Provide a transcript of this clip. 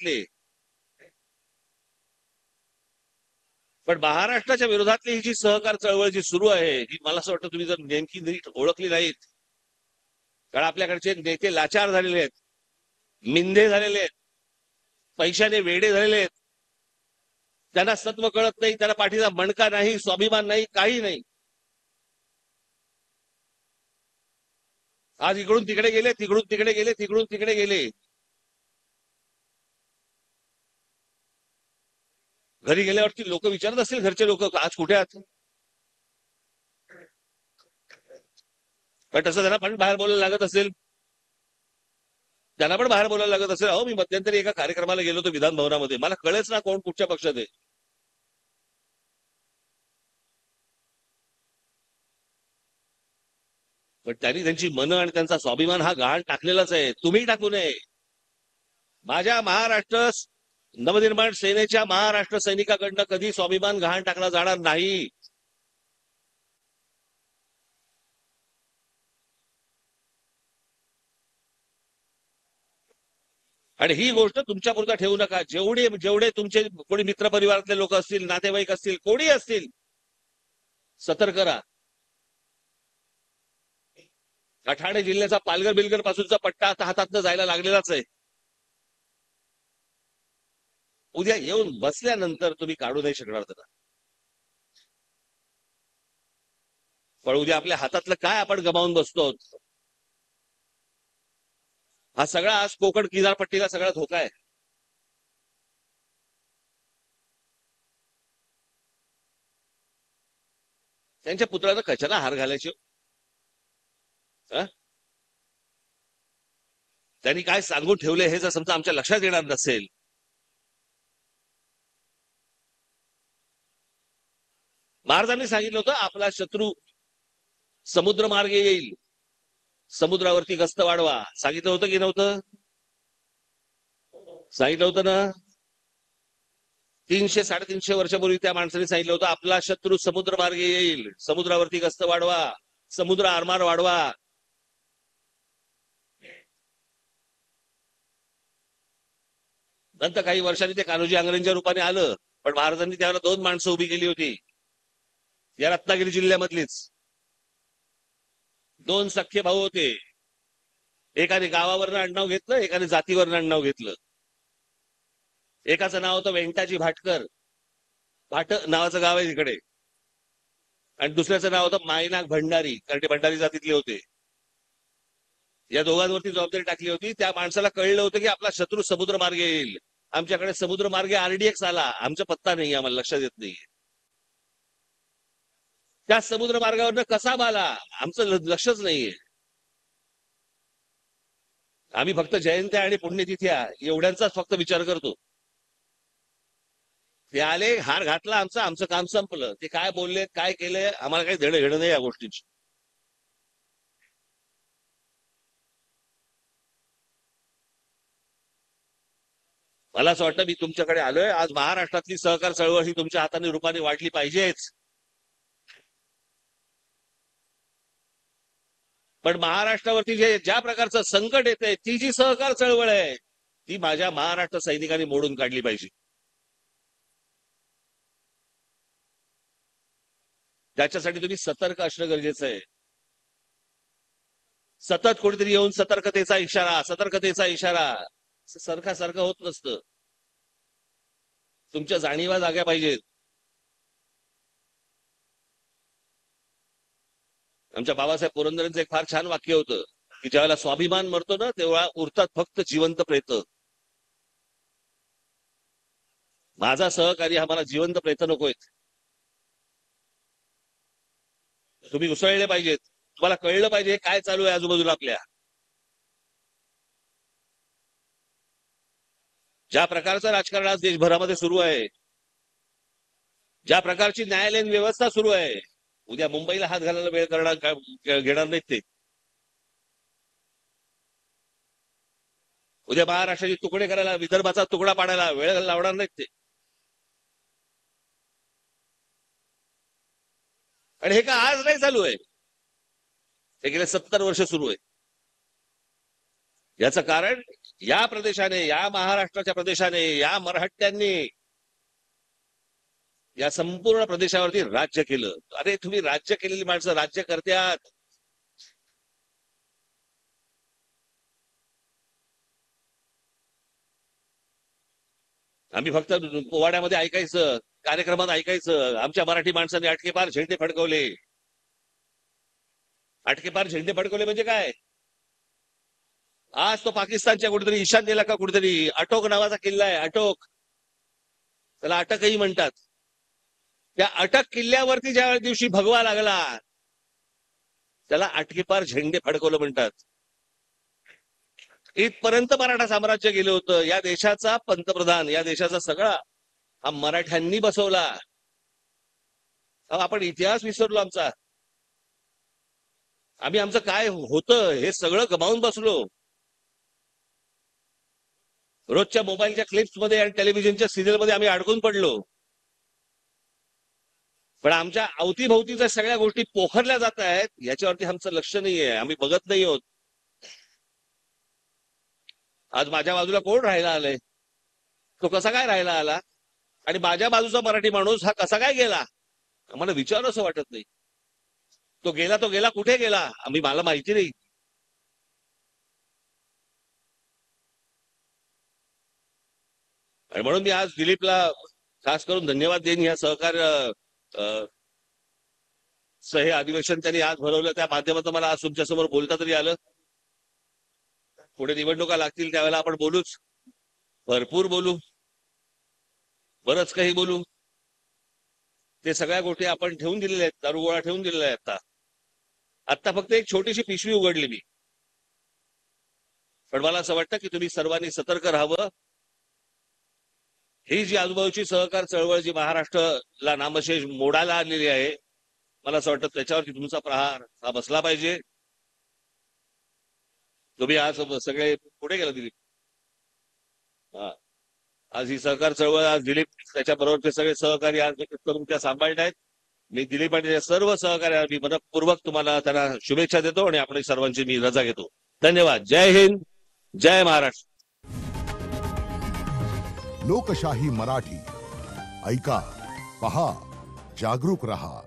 विरोधातले. पण महाराष्ट्राच्या विरोधातली ही जी सहकार चळवळ जी सुरू आहे ही मला असं वाटतं तुम्ही जर नेमकी नीट ओळखली नाहीत, कारण आपल्याकडचे नेते लाचार झालेले आहेत, मिंधे झालेले आहेत, पैशाने वेडे झालेले आहेत. त्यांना सत्व कळत नाही, त्यांना पाठीचा मणका नाही, स्वाभिमान नाही, काही नाही. आज इकडून तिकडे गेले, तिकडून तिकडे गेले, तिकडून तिकडे गेले. घरी गेल्यावरती लोक विचारत असतील, घरचे लोक आज कुठे आहात. पण तसं त्यांना पण बाहेर बोलायला लागत असेल, त्यांना पण बाहेर बोलायला लागत असेल. अहो, मी मध्यंतरी एका कार्यक्रमाला गेलो होतो विधान भवनामध्ये, मला कळेच ना कोण कुठच्या पक्षात आहे. पण त्यांनी त्यांची मनं आणि त्यांचा स्वाभिमान हा गहाण टाकलेलाच आहे. तुम्ही टाकू नये. माझ्या महाराष्ट्र नवनिर्माण सेनेच्या महाराष्ट्र सैनिकाकडनं कधी स्वाभिमान गहाण टाकला जाणार नाही. आणि ही गोष्ट तुमच्यापुरता ठेवू नका. जेवढे जेवढे तुमचे कोणी मित्रपरिवारातले लोक असतील, नातेवाईक असतील, कोणी असतील, सतर्क राहा. ठाणे जिल्ह्याचा पालघर बिलघर पासूनचा पट्टा आता हातातनं जायला लागलेलाच आहे. उद्या येऊन बसल्यानंतर तुम्ही काढू नाही शकणार त्याला. पण उद्या आपल्या हातातलं काय आपण गमावून बसतो. हा सगळा आज कोकण किनारपट्टीला सगळा धोका आहे. त्यांच्या पुतळ्याला कशाला हार घालायचे. त्यांनी काय सांगून ठेवले हे जर समजा आमच्या लक्षात येणार नसेल. महाराजांनी सांगितलं होतं आपला शत्रू समुद्र मार्गे येईल, समुद्रावरती गस्त वाढवा. सांगितलं होतं की नव्हतं. सांगितलं होतं ना. 300-350 वर्षापूर्वी त्या माणसाने सांगितलं होतं आपला शत्रू समुद्र मार्गे येईल, समुद्रावरती गस्त वाढवा, समुद्र आरमार वाढवा. नंतर काही वर्षांनी ते कान्होजी आंग्रेंच्या रूपाने आलं. पण महाराजांनी त्यावेळेला 2 माणसं उभी केली होती, या रत्नागिरी जिल्ह्यामधलीच. 2 सख्खे भाऊ होते. एकाने गावावरनं आडनाव घेतलं, एकाने जातीवरनं आडनाव घेतलं. एकाचं नाव होतं वेंकटाजी भाटकर, भाट नावाचं गाव आहे तिकडे. आणि दुसऱ्याचं नाव होतं मायनाक भंडारी, कारण ते भंडारी जातीतले होते. या दोघांवरती जबाबदारी टाकली होती. त्या माणसाला कळलं होतं की आपला शत्रू समुद्र मार्गे येईल. आमच्याकडे समुद्र मार्गे आरडीएक्स आला, आमचा पत्ता नाही, आम्हाला लक्षात येत नाहीये. त्या समुद्र मार्गावरनं कसा आला आमचं लक्षच नाहीये. आम्ही फक्त जयंत्या आणि पुण्यतिथ्या एवढ्यांचाच फक्त विचार करतो. ते आले, हार घातला आमचा, आमचं काम संपलं. ते काय बोलले, काय केले, आम्हाला काही देणं घेणं नाही या गोष्टीची. मला असं वाटतं मी तुमच्याकडे आलोय आज. महाराष्ट्रातली सहकार चळवळ ही तुमच्या हाताने रूपाने वाढली पाहिजेच. पण महाराष्ट्रावरती ज्या प्रकारचं संकट येतंय, ती जी सहकार चळवळ आहे ती माझ्या महाराष्ट्र सैनिकांनी मोडून काढली पाहिजे. त्याच्यासाठी तुम्ही सतर्क असणं गरजेचं आहे. सतत कोणीतरी येऊन सतर्कतेचा इशारा, सतर्कतेचा इशारा, सारखं होत नसतं. तुमच्या जाणीवा जाग्या पाहिजेत. आमच्या बाबासाहेब पुरंदरेंचं एक फार छान वाक्य होतं की ज्यावेळेला स्वाभिमान मरतो ना तेव्हा उरतात फक्त जिवंत प्रेत. माझा सहकारी हा मला जिवंत प्रेत नकोयत. तुम्ही उसळले पाहिजेत. तुम्हाला कळलं पाहिजे काय चालू आहे आजूबाजूला आपल्या. ज्या प्रकारचं राजकारण आज देशभरामध्ये सुरू आहे, ज्या प्रकारची न्यायालयीन व्यवस्था सुरू आहे, उद्या मुंबईला हात घालायला वेळ घेणार नाहीत ते. उद्या महाराष्ट्राचे तुकडे करायला, विदर्भाचा तुकडा पाडायला वेळ लावणार नाहीत ते. आणि हे का आज नाही चालू आहे, हे गेले 70 वर्ष सुरू आहे. याचं कारण या प्रदेशाने, या महाराष्ट्राच्या प्रदेशाने, या मराठ्यांनी या संपूर्ण प्रदेशावरती राज्य केलं. अरे तुम्ही राज्य केलेली माणसं राज्य करत्यात. आम्ही फक्त पोवाड्यामध्ये ऐकायचं, कार्यक्रमात ऐकायचं. आमच्या मराठी माणसांनी अटकेपार झेंडे फडकवले. अटकेपार झेंडे फडकवले म्हणजे काय? आज तो पाकिस्तानच्या कुठेतरी ईशान्येला का कुठेतरी अटोक नावाचा किल्ला आहे, अटोक, त्याला अटकही म्हणतात. त्या अटक किल्ल्यावरती ज्या दिवशी भगवा लागला त्याला अटकेपार झेंडे फडकवलं म्हणतात. इथपर्यंत मराठा साम्राज्य गेलं होतं. या देशाचा पंतप्रधान, या देशाचा सगळा हा मराठ्यांनी बसवला. आपण इतिहास विसरलो आमचा. आम्ही आमचं काय होतं हे सगळं गमावून बसलो. रोजच्या मोबाईलच्या क्लिप्स मध्ये आणि टेलिव्हिजनच्या सिरियल मध्ये आम्ही अडकून पडलो. पण आमच्या अवतीभोवतीच्या सगळ्या गोष्टी पोखरल्या जात आहेत याच्यावरती आमचं लक्ष नाहीये, आम्ही बघत नाही आहोत. आज माझ्या बाजूला कोण राहायला आलंय? तो कसा काय राहायला आला? आणि माझ्या बाजूचा मराठी माणूस हा कसा काय गेला? आम्हाला विचार असं वाटत नाही. तो गेला कुठे गेला? मला माहिती नाही. आणि म्हणून मी आज दिलीपला खास करून धन्यवाद देईन. या सहकार्य हे अधिवेशन त्यांनी आज भरवलं, त्या माध्यमातून मला आज तुमच्यासमोर बोलता तरी आलं. पुढे निवडणुका लागतील त्यावेळेला आपण बोलूच, भरपूर बोलू, बरंच काही बोलू. ते सगळ्या गोष्टी आपण ठेवून दिलेल्या आहेत, दारुगोळा ठेवून दिलेला आहे. आता फक्त एक छोटीशी पिशवी उघडली मी. पण मला असं वाटतं की तुम्ही सर्वांनी सतर्क राहावं. ही जी आजूबाजूची सहकार चळवळ जी महाराष्ट्राला नामशेष मोडायला आलेली आहे, मला असं वाटतं त्याच्यावरती तुमचा प्रहार हा बसला पाहिजे. तुम्ही आज सगळे पुढे गेला दिलीप. आज ही सहकार चळवळ, आज दिलीप त्याच्याबरोबरचे सगळे सहकारी आज तुमच्या सांभाळत आहेत. मी दिलीप आणि सर्व सहकार्या मी मनपूर्वक तुम्हाला त्यांना शुभेच्छा देतो आणि आपण सर्वांची मी रजा घेतो. धन्यवाद. जय हिंद, जय महाराष्ट्र. लोकशाही मराठी ऐका, पहा, जागरूक रहा.